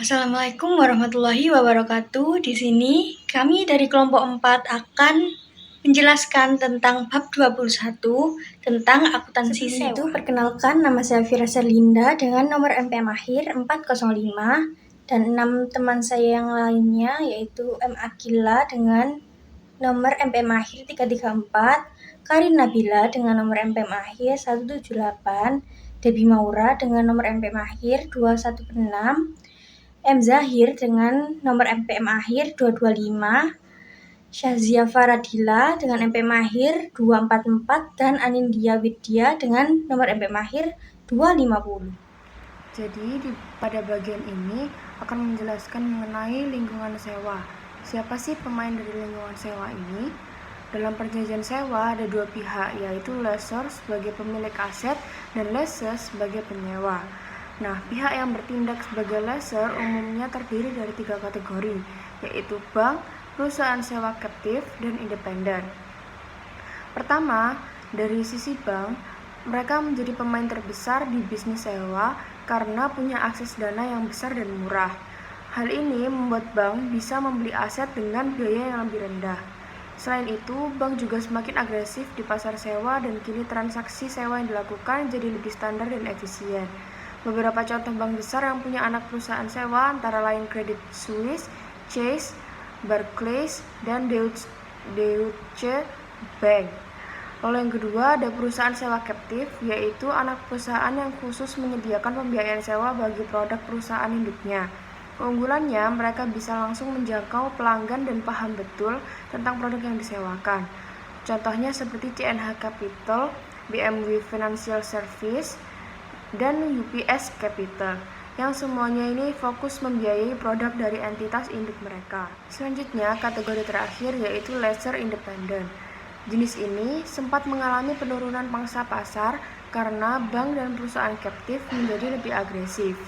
Assalamualaikum warahmatullahi wabarakatuh. Di sini kami dari kelompok 4 akan menjelaskan tentang bab 21 tentang akuntansi sewa. Itu perkenalkan, nama saya Fira Serlinda dengan nomor MPM akhir 405 dan 6 teman saya yang lainnya yaitu M Akila dengan nomor MPM akhir 334, Karin Nabila dengan nomor MPM akhir 178, Debbie Maura dengan nomor MPM akhir 216, M Zahir dengan nomor MPM akhir 225, Syazia Faradila dengan MPM akhir 244, dan Anindya Widya dengan nomor MPM akhir 250. Jadi pada bagian ini akan menjelaskan mengenai lingkungan sewa. Siapa sih pemain dari lingkungan sewa ini? Dalam perjanjian sewa ada dua pihak, yaitu lessor sebagai pemilik aset dan lessee sebagai penyewa. Nah, pihak yang bertindak sebagai lessor umumnya terdiri dari 3 kategori, yaitu bank, perusahaan sewa captive, dan independen. Pertama, dari sisi bank, mereka menjadi pemain terbesar di bisnis sewa karena punya akses dana yang besar dan murah. Hal ini membuat bank bisa membeli aset dengan biaya yang lebih rendah. Selain itu, bank juga semakin agresif di pasar sewa dan kini transaksi sewa yang dilakukan jadi lebih standar dan efisien. Beberapa contoh bank besar yang punya anak perusahaan sewa antara lain Credit Suisse, Chase, Barclays, dan Deutsche Bank. Lalu yang kedua ada perusahaan sewa captive, yaitu anak perusahaan yang khusus menyediakan pembiayaan sewa bagi produk perusahaan induknya. Keunggulannya, mereka bisa langsung menjangkau pelanggan dan paham betul tentang produk yang disewakan. Contohnya seperti CNH Capital, BMW Financial Service, dan UPS Capital, yang semuanya ini fokus membiayai produk dari entitas induk mereka. Selanjutnya, kategori terakhir yaitu lessor independent. Jenis ini sempat mengalami penurunan pangsa pasar karena bank dan perusahaan captive menjadi lebih agresif.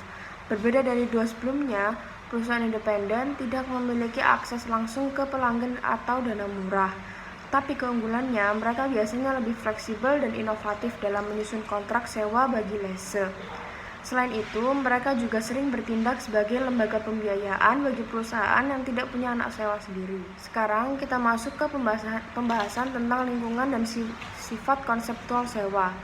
Berbeda dari dua sebelumnya, perusahaan independen tidak memiliki akses langsung ke pelanggan atau dana murah. Tapi keunggulannya, mereka biasanya lebih fleksibel dan inovatif dalam menyusun kontrak sewa bagi lessee. Selain itu, mereka juga sering bertindak sebagai lembaga pembiayaan bagi perusahaan yang tidak punya anak sewa sendiri. Sekarang kita masuk ke pembahasan tentang lingkungan dan sifat konseptual sewa.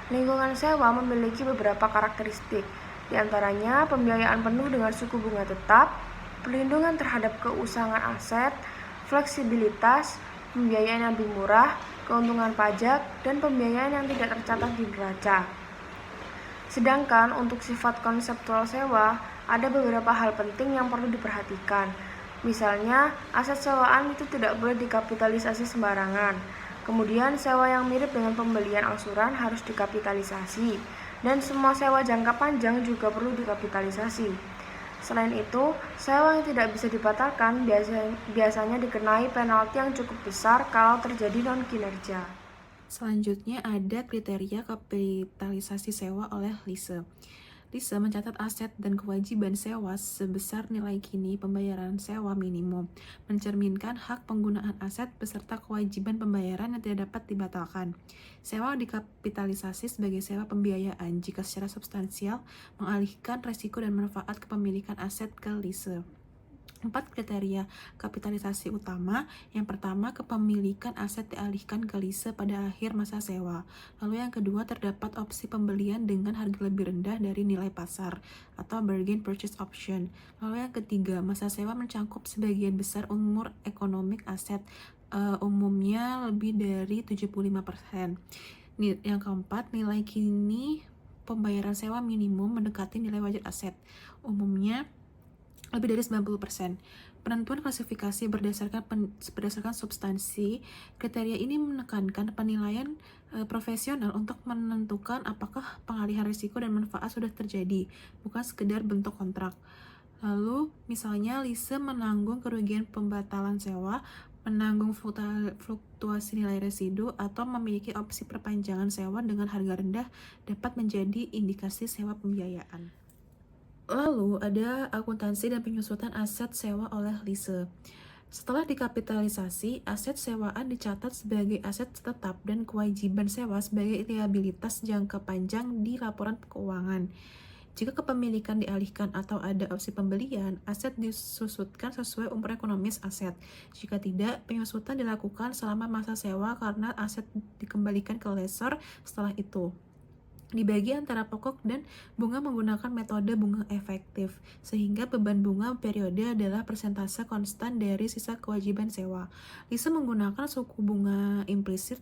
Lingkungan sewa memiliki beberapa karakteristik, di antaranya pembiayaan penuh dengan suku bunga tetap, perlindungan terhadap keusangan aset, fleksibilitas, pembiayaan yang lebih murah, keuntungan pajak, dan pembiayaan yang tidak tercatat di neraca. Sedangkan untuk sifat konseptual sewa, ada beberapa hal penting yang perlu diperhatikan. Misalnya, aset sewaan itu tidak boleh dikapitalisasi sembarangan. Kemudian, sewa yang mirip dengan pembelian angsuran harus dikapitalisasi. Dan semua sewa jangka panjang juga perlu dikapitalisasi. Selain itu, sewa yang tidak bisa dibatalkan biasanya dikenai penalti yang cukup besar kalau terjadi non-kinerja. Selanjutnya ada kriteria kapitalisasi sewa oleh lise. Lise mencatat aset dan kewajiban sewa sebesar nilai kini pembayaran sewa minimum, mencerminkan hak penggunaan aset beserta kewajiban pembayaran yang tidak dapat dibatalkan. Sewa dikapitalisasi sebagai sewa pembiayaan jika secara substansial mengalihkan resiko dan manfaat kepemilikan aset ke lise. 4 kriteria kapitalisasi utama. Yang pertama, kepemilikan aset dialihkan ke lise pada akhir masa sewa. Lalu yang kedua, terdapat opsi pembelian dengan harga lebih rendah dari nilai pasar atau bargain purchase option. Lalu yang ketiga, masa sewa mencakup sebagian besar umur ekonomik aset, umumnya lebih dari 75%. Yang keempat, nilai kini pembayaran sewa minimum mendekati nilai wajar aset, umumnya lebih dari 90%. Penentuan klasifikasi berdasarkan substansi. Kriteria ini menekankan penilaian profesional untuk menentukan apakah pengalihan risiko dan manfaat sudah terjadi, bukan sekedar bentuk kontrak. Lalu, misalnya lise menanggung kerugian pembatalan sewa, menanggung fluktuasi nilai residu, atau memiliki opsi perpanjangan sewa dengan harga rendah dapat menjadi indikasi sewa pembiayaan. Lalu ada akuntansi dan penyusutan aset sewa oleh lise. Setelah dikapitalisasi, aset sewaan dicatat sebagai aset tetap dan kewajiban sewa sebagai liabilitas jangka panjang di laporan keuangan. Jika kepemilikan dialihkan atau ada opsi pembelian, aset disusutkan sesuai umur ekonomis aset. Jika tidak, penyusutan dilakukan selama masa sewa karena aset dikembalikan ke lessor setelah itu. Dibagi antara pokok dan bunga menggunakan metode bunga efektif, sehingga beban bunga periode adalah persentase konstan dari sisa kewajiban sewa. Lise menggunakan suku bunga implisit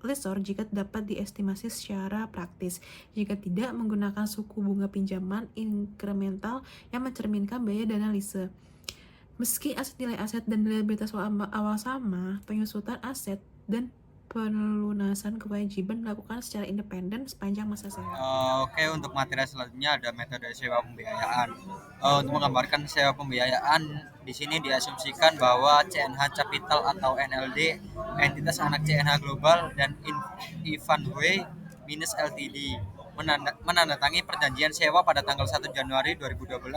lessor jika dapat diestimasi secara praktis. Jika tidak, menggunakan suku bunga pinjaman inkremental yang mencerminkan biaya dana lise. Meski nilai aset dan liabilitas awal sama, penyusutan aset dan pelunasan kewajiban dilakukan secara independen sepanjang masa sewa. Oke, untuk materi selanjutnya ada metode sewa pembiayaan. Untuk menggambarkan sewa pembiayaan, di sini diasumsikan bahwa CNH Capital atau NLD, entitas anak CNH Global dan Ivanhoe minus Ltd menandatangani perjanjian sewa pada tanggal 1 Januari 2012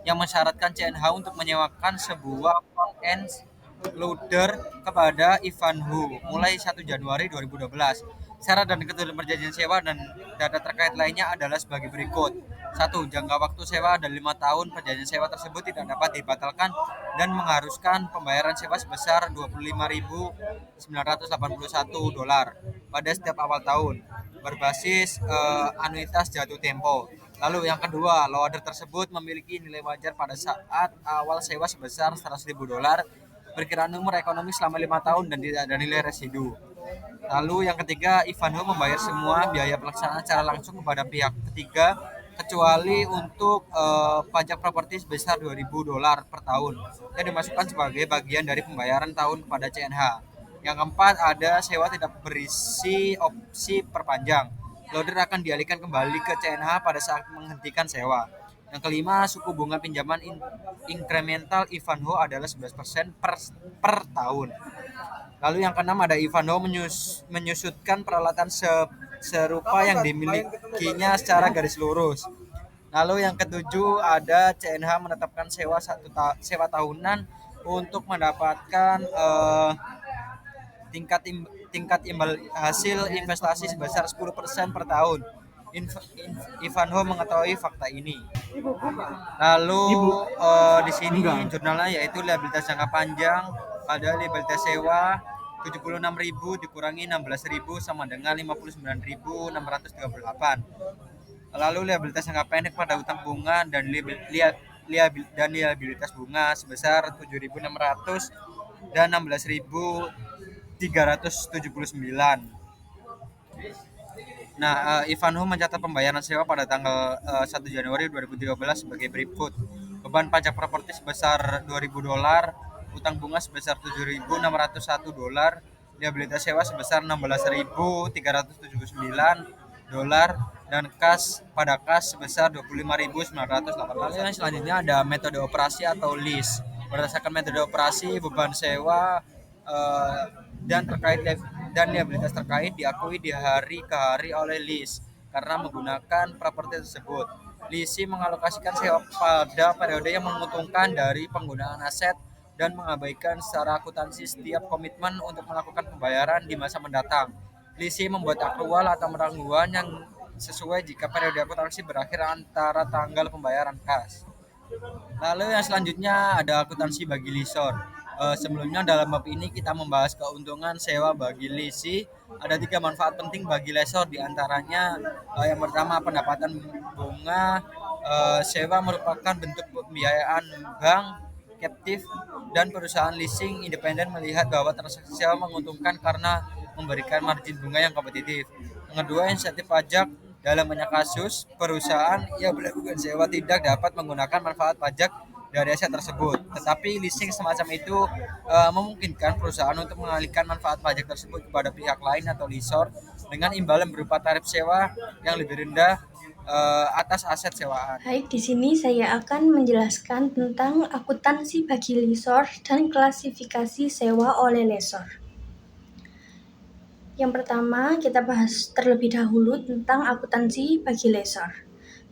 yang mensyaratkan CNH untuk menyewakan sebuah front-end loader kepada Ivanhoe mulai 1 Januari 2012. Syarat dan ketentuan perjanjian sewa dan data terkait lainnya adalah sebagai berikut. 1. Jangka waktu sewa ada 5 tahun. Perjanjian sewa tersebut tidak dapat dibatalkan dan mengharuskan pembayaran sewa sebesar $25.981 pada setiap awal tahun berbasis anuitas jatuh tempo. Lalu yang kedua, loader tersebut memiliki nilai wajar pada saat awal sewa sebesar $100.000, perkiraan umur ekonomi selama 5 tahun dan tidak ada nilai residu. Lalu yang ketiga, Ivanhoe membayar semua biaya pelaksanaan secara langsung kepada pihak ketiga kecuali untuk pajak properti sebesar $2.000 per tahun yang dimasukkan sebagai bagian dari pembayaran tahun kepada CNH. Yang keempat, ada sewa tidak berisi opsi perpanjang. Loader akan dialihkan kembali ke CNH pada saat menghentikan sewa. Yang kelima, suku bunga pinjaman inkremental Ivanhoe adalah 11% per tahun. Lalu yang keenam, ada Ivanhoe menyusutkan peralatan serupa yang dimilikinya secara garis lurus. Lalu yang ketujuh, ada CNH menetapkan sewa tahunan untuk mendapatkan tingkat imbal hasil investasi sebesar 10% per tahun. Ivanhoe mengetahui fakta ini. Lalu di sini jurnalnya yaitu liabilitas jangka panjang pada liabilitas sewa 76.000 dikurangi 16.000 sama dengan 59.638. Lalu liabilitas jangka pendek pada utang bunga dan liabilitas bunga sebesar 7.600 dan 16.379. Nah, Ivanhoe mencatat pembayaran sewa pada tanggal 1 Januari 2013 sebagai berikut. Beban pajak properti sebesar $2.000, utang bunga sebesar $7.601, liabilitas sewa sebesar $16.379, dan kas sebesar $25.908. Lalu yang selanjutnya ada metode operasi atau lease. Berdasarkan metode operasi, beban sewa dan liabilitas terkait diakui di hari ke hari oleh lease karena menggunakan properti tersebut. Leasing mengalokasikan sewa pada periode yang menguntungkan dari penggunaan aset dan mengabaikan secara akuntansi setiap komitmen untuk melakukan pembayaran di masa mendatang. Leasing membuat akrual atau penangguhan yang sesuai jika periode akuntansi berakhir antara tanggal pembayaran kas. Lalu yang selanjutnya ada akuntansi bagi lessor. Sebelumnya dalam bab ini kita membahas keuntungan sewa bagi leasing. Ada 3 manfaat penting bagi lessor, diantaranya yang pertama pendapatan bunga. Sewa merupakan bentuk pembiayaan bank, captive, dan perusahaan leasing independen melihat bahwa transaksi sewa menguntungkan karena memberikan margin bunga yang kompetitif. Yang kedua, insentif pajak. Dalam banyak kasus, perusahaan yang melakukan sewa tidak dapat menggunakan manfaat pajak dari aset tersebut. Tetapi leasing semacam itu memungkinkan perusahaan untuk mengalihkan manfaat pajak tersebut kepada pihak lain atau lessor dengan imbalan berupa tarif sewa yang lebih rendah atas aset sewaan. Baik, di sini saya akan menjelaskan tentang akuntansi bagi lessor dan klasifikasi sewa oleh lessor. Yang pertama, kita bahas terlebih dahulu tentang akuntansi bagi lessor.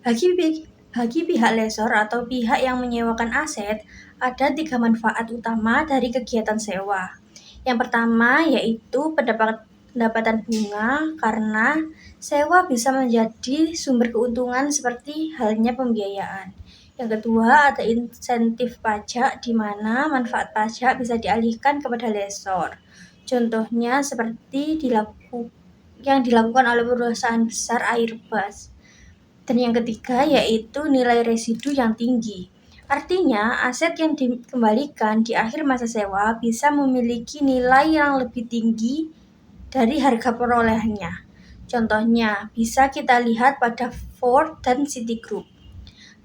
Bagi pihak lessor atau pihak yang menyewakan aset, ada 3 manfaat utama dari kegiatan sewa. Yang pertama yaitu pendapatan bunga karena sewa bisa menjadi sumber keuntungan seperti halnya pembiayaan. Yang kedua, ada insentif pajak di mana manfaat pajak bisa dialihkan kepada lessor. Contohnya seperti yang dilakukan oleh perusahaan besar Airbus. Dan yang ketiga yaitu nilai residu yang tinggi. Artinya, aset yang dikembalikan di akhir masa sewa bisa memiliki nilai yang lebih tinggi dari harga perolehannya. Contohnya, bisa kita lihat pada Ford dan Citigroup.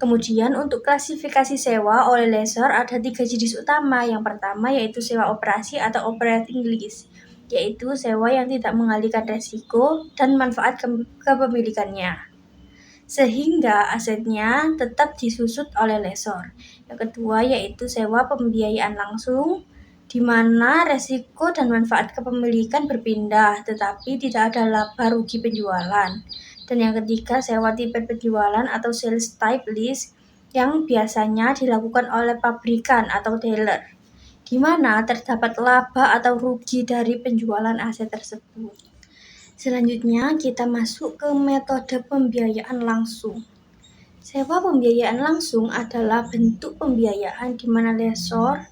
Kemudian untuk klasifikasi sewa oleh lessor ada 3 jenis utama. Yang pertama yaitu sewa operasi atau operating lease, yaitu sewa yang tidak mengalihkan resiko dan manfaat kepemilikannya, sehingga asetnya tetap disusut oleh lessor. Yang kedua yaitu sewa pembiayaan langsung, di mana resiko dan manfaat kepemilikan berpindah, tetapi tidak ada laba rugi penjualan. Dan yang ketiga, sewa tipe penjualan atau sales type lease, yang biasanya dilakukan oleh pabrikan atau dealer, di mana terdapat laba atau rugi dari penjualan aset tersebut. Selanjutnya, kita masuk ke metode pembiayaan langsung. Sewa pembiayaan langsung adalah bentuk pembiayaan di mana lessor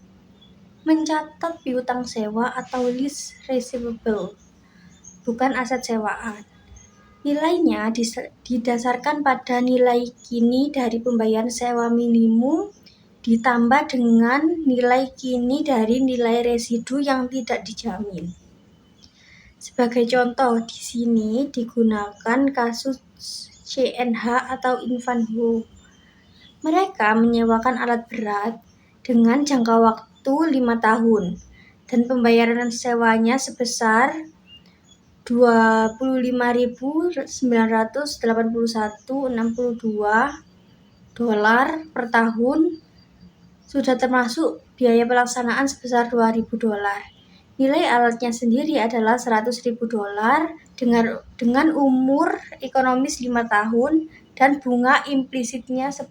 mencatat piutang sewa atau lease receivable, bukan aset sewaan. Nilainya didasarkan pada nilai kini dari pembayaran sewa minimum ditambah dengan nilai kini dari nilai residu yang tidak dijamin. Sebagai contoh, di sini digunakan kasus CNH atau Ivanhoe. Mereka menyewakan alat berat dengan jangka waktu 5 tahun dan pembayaran sewanya sebesar $25.981,62 per tahun, sudah termasuk biaya pelaksanaan sebesar $2.000. Nilai alatnya sendiri adalah $100.000 dengan umur ekonomis 5 tahun dan bunga implisitnya 10%.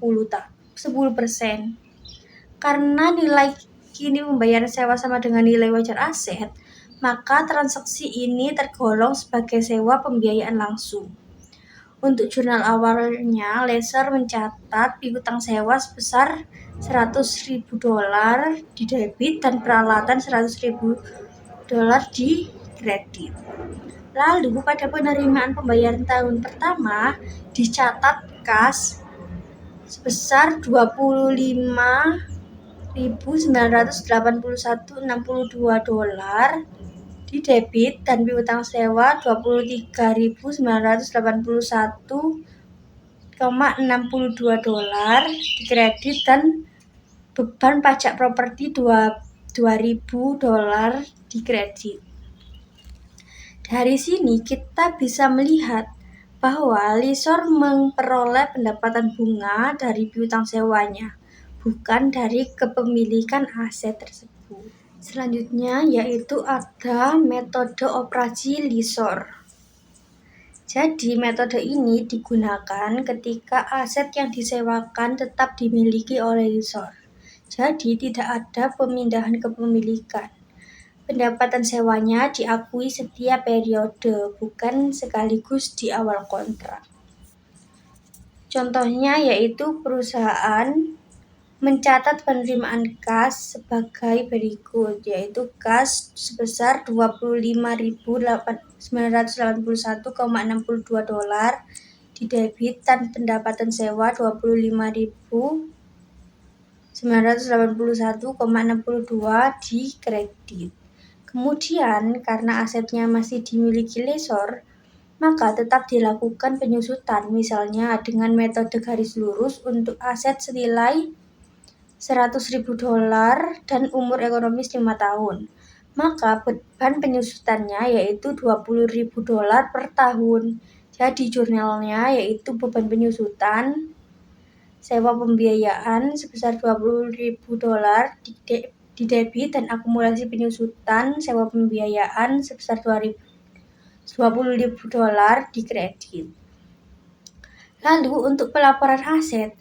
Karena nilai kini pembayaran sewa sama dengan nilai wajar aset, maka transaksi ini tergolong sebagai sewa pembiayaan langsung. Untuk jurnal awalnya, lessor mencatat piutang sewa sebesar $100.000 di debit dan peralatan $100.000 di kredit. Lalu pada penerimaan pembayaran tahun pertama dicatat kas sebesar $29.981,62 di debit dan piutang sewa $23.981,62 di kredit dan beban pajak properti $2.000 di kredit. Dari sini kita bisa melihat bahwa lessor memperoleh pendapatan bunga dari piutang sewanya, bukan dari kepemilikan aset tersebut. Selanjutnya yaitu ada metode operasi lessor. Jadi metode ini digunakan ketika aset yang disewakan tetap dimiliki oleh lessor. Jadi tidak ada pemindahan kepemilikan. Pendapatan sewanya diakui setiap periode, bukan sekaligus di awal kontrak. Contohnya yaitu perusahaan mencatat penerimaan kas sebagai berikut, yaitu kas sebesar $25.981,62 di debit dan pendapatan sewa $25.981,62 di kredit. Kemudian karena asetnya masih dimiliki lessor, maka tetap dilakukan penyusutan, misalnya dengan metode garis lurus untuk aset senilai $100.000 dan umur ekonomis 5 tahun. Maka beban penyusutannya yaitu $20.000 per tahun. Jadi jurnalnya yaitu beban penyusutan sewa pembiayaan sebesar $20.000 di debit dan akumulasi penyusutan sewa pembiayaan sebesar $20.000 di kredit. Lalu untuk pelaporan aset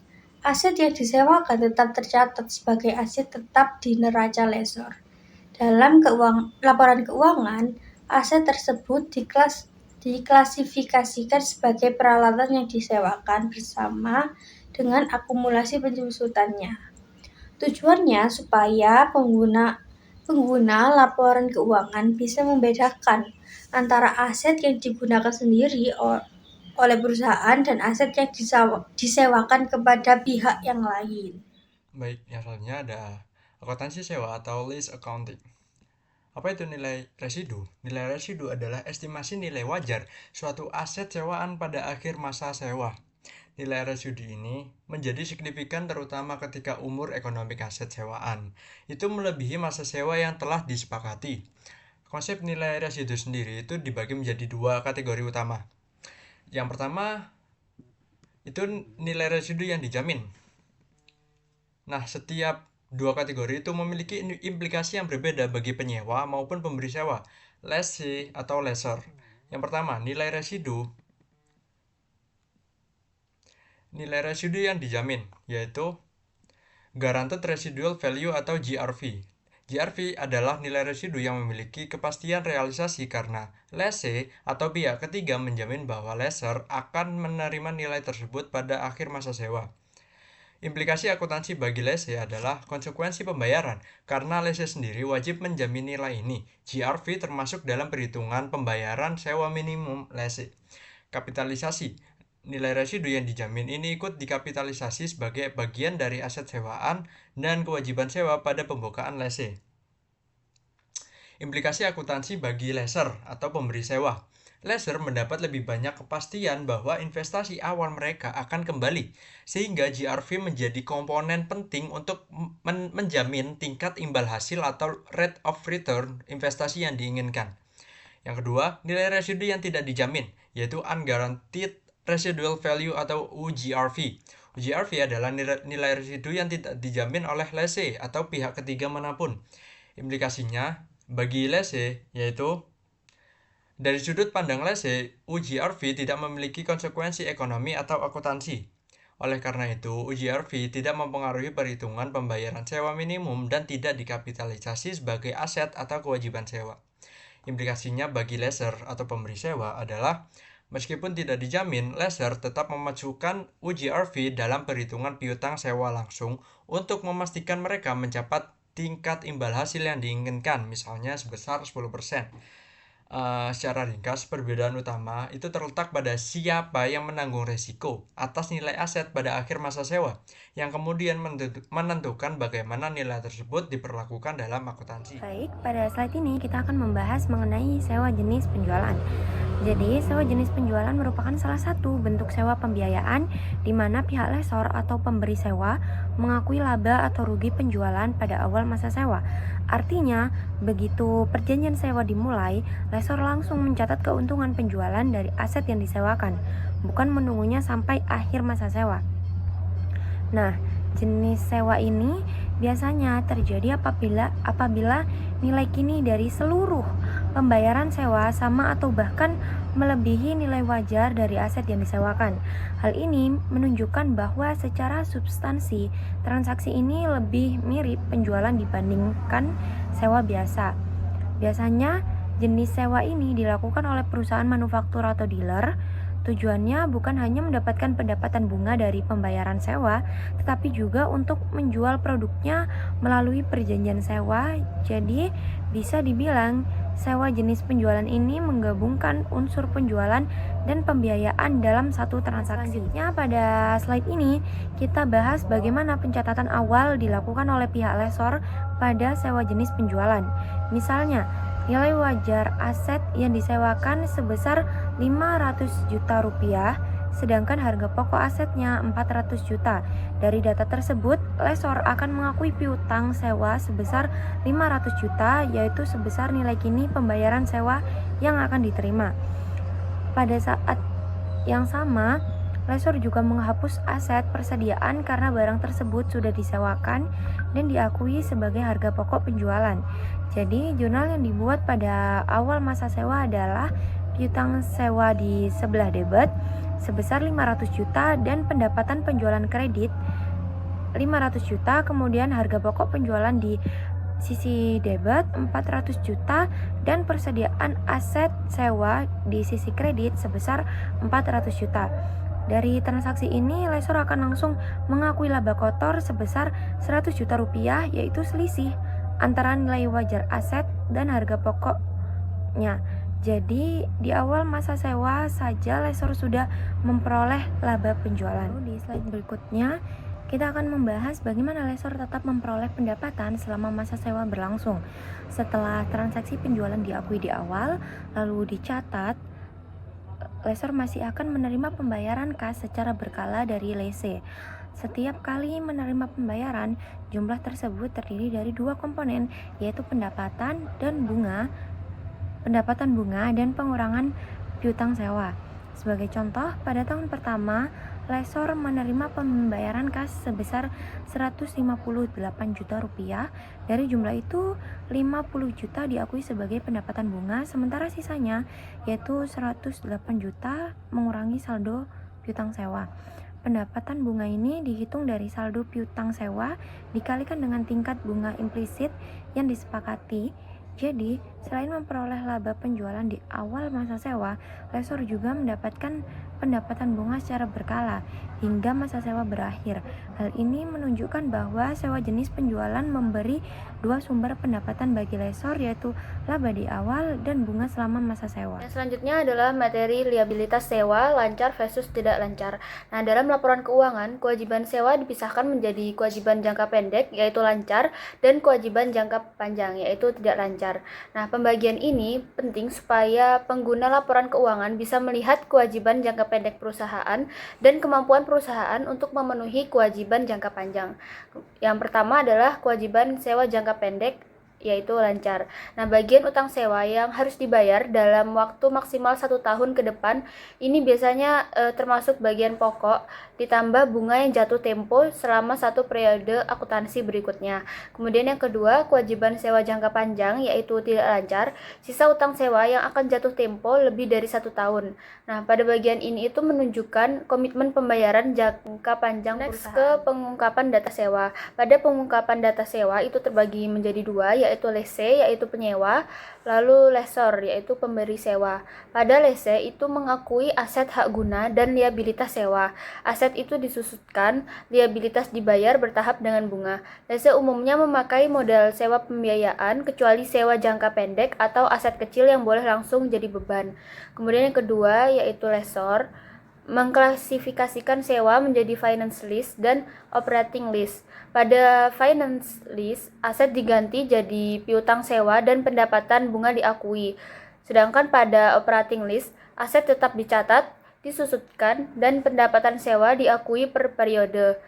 yang disewakan tetap tercatat sebagai aset tetap di neraca lessor. Dalam laporan keuangan, Aset tersebut diklasifikasikan sebagai peralatan yang disewakan bersama dengan akumulasi penjusutannya. Tujuannya supaya pengguna laporan keuangan bisa membedakan antara aset yang digunakan sendiri oleh perusahaan dan aset yang disewakan kepada pihak yang lain. Baik, yang selanjutnya ada akuntansi sewa atau lease accounting. Apa itu nilai residu? Nilai residu adalah estimasi nilai wajar suatu aset sewaan pada akhir masa sewa. Nilai residu ini menjadi signifikan terutama ketika umur ekonomi aset sewaan itu melebihi masa sewa yang telah disepakati. Konsep nilai residu sendiri itu dibagi menjadi dua kategori utama. Yang pertama itu nilai residu yang dijamin. Nah, setiap dua kategori itu memiliki implikasi yang berbeda bagi penyewa maupun pemberi sewa, lessee atau lessor. Yang pertama, nilai residu. Nilai residu yang dijamin, yaitu Guaranteed Residual Value atau GRV. GRV adalah nilai residu yang memiliki kepastian realisasi karena lessee atau pihak ketiga menjamin bahwa lessor akan menerima nilai tersebut pada akhir masa sewa. Implikasi akuntansi bagi lessee adalah konsekuensi pembayaran, karena lessee sendiri wajib menjamin nilai ini. GRV termasuk dalam perhitungan pembayaran sewa minimum lessee. Kapitalisasi. Nilai residu yang dijamin ini ikut dikapitalisasi sebagai bagian dari aset sewaan dan kewajiban sewa pada pembukaan lessee. Implikasi akuntansi bagi lessor atau pemberi sewa. Lessor mendapat lebih banyak kepastian bahwa investasi awal mereka akan kembali, sehingga GRV menjadi komponen penting untuk menjamin tingkat imbal hasil atau rate of return investasi yang diinginkan. Yang kedua, nilai residu yang tidak dijamin, yaitu Unguaranteed Residual Value atau UGRV. UGRV adalah nilai residu yang tidak dijamin oleh lessee atau pihak ketiga manapun. Implikasinya bagi lessee yaitu dari sudut pandang lessee, UGRV tidak memiliki konsekuensi ekonomi atau akuntansi. Oleh karena itu, UGRV tidak mempengaruhi perhitungan pembayaran sewa minimum dan tidak dikapitalisasi sebagai aset atau kewajiban sewa. Implikasinya bagi lessor atau pemberi sewa adalah, meskipun tidak dijamin, lessor tetap memasukkan UGRV dalam perhitungan piutang sewa langsung untuk memastikan mereka mencapai tingkat imbal hasil yang diinginkan, misalnya sebesar 10%. Secara ringkas, perbedaan utama itu terletak pada siapa yang menanggung resiko atas nilai aset pada akhir masa sewa, yang kemudian menentukan bagaimana nilai tersebut diperlakukan dalam akuntansi. Baik, pada slide ini kita akan membahas mengenai sewa jenis penjualan. Jadi, sewa jenis penjualan merupakan salah satu bentuk sewa pembiayaan di mana pihak lessor atau pemberi sewa mengakui laba atau rugi penjualan pada awal masa sewa. Artinya, begitu perjanjian sewa dimulai, lessor langsung mencatat keuntungan penjualan dari aset yang disewakan, bukan menunggunya sampai akhir masa sewa. Nah, jenis sewa ini biasanya terjadi apabila nilai kini dari seluruh pembayaran sewa sama atau bahkan melebihi nilai wajar dari aset yang disewakan. Hal ini menunjukkan bahwa secara substansi transaksi ini lebih mirip penjualan dibandingkan sewa biasa. Biasanya jenis sewa ini dilakukan oleh perusahaan manufaktur atau dealer. Tujuannya bukan hanya mendapatkan pendapatan bunga dari pembayaran sewa, tetapi juga untuk menjual produknya melalui perjanjian sewa. Jadi, bisa dibilang sewa jenis penjualan ini menggabungkan unsur penjualan dan pembiayaan dalam satu transaksi. Selanjutnya, pada slide ini kita bahas bagaimana pencatatan awal dilakukan oleh pihak lessor pada sewa jenis penjualan. Misalnya, nilai wajar aset yang disewakan sebesar 500 juta rupiah, sedangkan harga pokok asetnya 400 juta. Dari data tersebut, lessor akan mengakui piutang sewa sebesar 500 juta, yaitu sebesar nilai kini pembayaran sewa yang akan diterima. Pada saat yang sama, lessor juga menghapus aset persediaan karena barang tersebut sudah disewakan dan diakui sebagai harga pokok penjualan. Jadi, jurnal yang dibuat pada awal masa sewa adalah piutang sewa di sebelah debit sebesar 500 juta dan pendapatan penjualan kredit 500 juta, kemudian harga pokok penjualan di sisi debit 400 juta dan persediaan aset sewa di sisi kredit sebesar 400 juta. Dari transaksi ini, lessor akan langsung mengakui laba kotor sebesar 100 juta rupiah, yaitu selisih antara nilai wajar aset dan harga pokoknya. Jadi di awal masa sewa saja lessor sudah memperoleh laba penjualan. Di slide berikutnya kita akan membahas bagaimana lessor tetap memperoleh pendapatan selama masa sewa berlangsung. Setelah transaksi penjualan diakui di awal, lalu dicatat, lessor masih akan menerima pembayaran kas secara berkala dari lessee. Setiap kali menerima pembayaran, jumlah tersebut terdiri dari dua komponen, yaitu pendapatan bunga dan pengurangan piutang sewa. Sebagai contoh, pada tahun pertama, lessor menerima pembayaran kas sebesar 158 juta rupiah. Dari jumlah itu, 50 juta diakui sebagai pendapatan bunga, sementara sisanya yaitu 108 juta mengurangi saldo piutang sewa. Pendapatan bunga ini dihitung dari saldo piutang sewa dikalikan dengan tingkat bunga implisit yang disepakati. Jadi, selain memperoleh laba penjualan di awal masa sewa, lessor juga mendapatkan pendapatan bunga secara berkala hingga masa sewa berakhir. Hal ini menunjukkan bahwa sewa jenis penjualan memberi dua sumber pendapatan bagi lessor, yaitu laba di awal dan bunga selama masa sewa. Yang selanjutnya adalah materi liabilitas sewa lancar versus tidak lancar. Nah, dalam laporan keuangan, kewajiban sewa dipisahkan menjadi kewajiban jangka pendek, yaitu lancar, dan kewajiban jangka panjang, yaitu tidak lancar. Nah, pembagian ini penting supaya pengguna laporan keuangan bisa melihat kewajiban jangka pendek perusahaan dan kemampuan perusahaan untuk memenuhi kewajiban jangka panjang. Yang pertama adalah kewajiban sewa jangka pendek, yaitu lancar. Nah, bagian utang sewa yang harus dibayar dalam waktu maksimal 1 tahun ke depan ini biasanya termasuk bagian pokok ditambah bunga yang jatuh tempo selama satu periode akuntansi berikutnya. Kemudian yang kedua, kewajiban sewa jangka panjang, yaitu tidak lancar, sisa utang sewa yang akan jatuh tempo lebih dari 1 tahun. Nah, pada bagian ini itu menunjukkan komitmen pembayaran jangka panjang perusahaan. Ke pengungkapan data sewa. Pada pengungkapan data sewa itu terbagi menjadi dua, yaitu lessee, yaitu penyewa, lalu lessor, yaitu pemberi sewa. Pada lessee itu mengakui aset hak guna dan liabilitas sewa. Aset itu disusutkan, liabilitas dibayar bertahap dengan bunga. Lessee umumnya memakai modal sewa pembiayaan, kecuali sewa jangka pendek atau aset kecil yang boleh langsung jadi beban. Kemudian yang kedua, yaitu lessor, mengklasifikasikan sewa menjadi finance lease dan operating lease. Pada finance lease, aset diganti jadi piutang sewa dan pendapatan bunga diakui. Sedangkan pada operating lease, aset tetap dicatat, disusutkan, dan pendapatan sewa diakui per periode.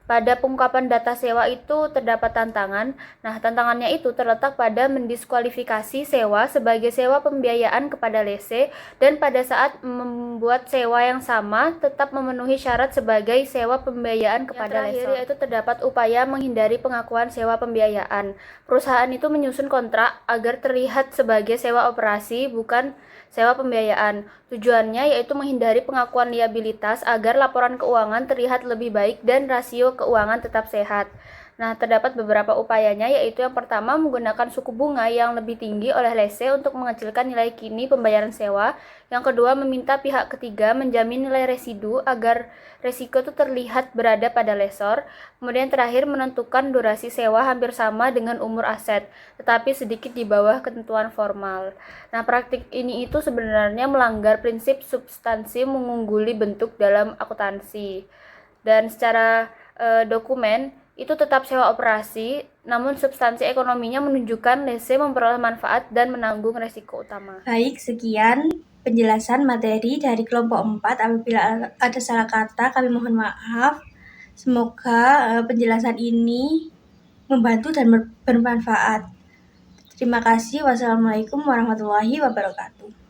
Pada pengungkapan data sewa itu terdapat tantangan. Nah, tantangannya itu terletak pada mendiskualifikasi sewa sebagai sewa pembiayaan kepada lessee dan pada saat membuat sewa yang sama tetap memenuhi syarat sebagai sewa pembiayaan kepada lessee. Yang terakhir yaitu terdapat upaya menghindari pengakuan sewa pembiayaan. Perusahaan itu menyusun kontrak agar terlihat sebagai sewa operasi, bukan sewa pembiayaan. Tujuannya yaitu menghindari pengakuan liabilitas agar laporan keuangan terlihat lebih baik dan rasio keuangan tetap sehat. Nah, terdapat beberapa upayanya, yaitu yang pertama menggunakan suku bunga yang lebih tinggi oleh lessee untuk mengecilkan nilai kini pembayaran sewa. Yang kedua, meminta pihak ketiga menjamin nilai residu agar resiko itu terlihat berada pada lessor. Kemudian terakhir, menentukan durasi sewa hampir sama dengan umur aset, tetapi sedikit di bawah ketentuan formal. Nah, praktik ini itu sebenarnya melanggar prinsip substansi mengungguli bentuk dalam akuntansi. Dan secara dokumen itu tetap sewa operasi, namun substansi ekonominya menunjukkan lessee memperoleh manfaat dan menanggung resiko utama. Baik, sekian penjelasan materi dari kelompok 4. Apabila ada salah kata, kami mohon maaf. Semoga penjelasan ini membantu dan bermanfaat. Terima kasih. Wassalamualaikum warahmatullahi wabarakatuh.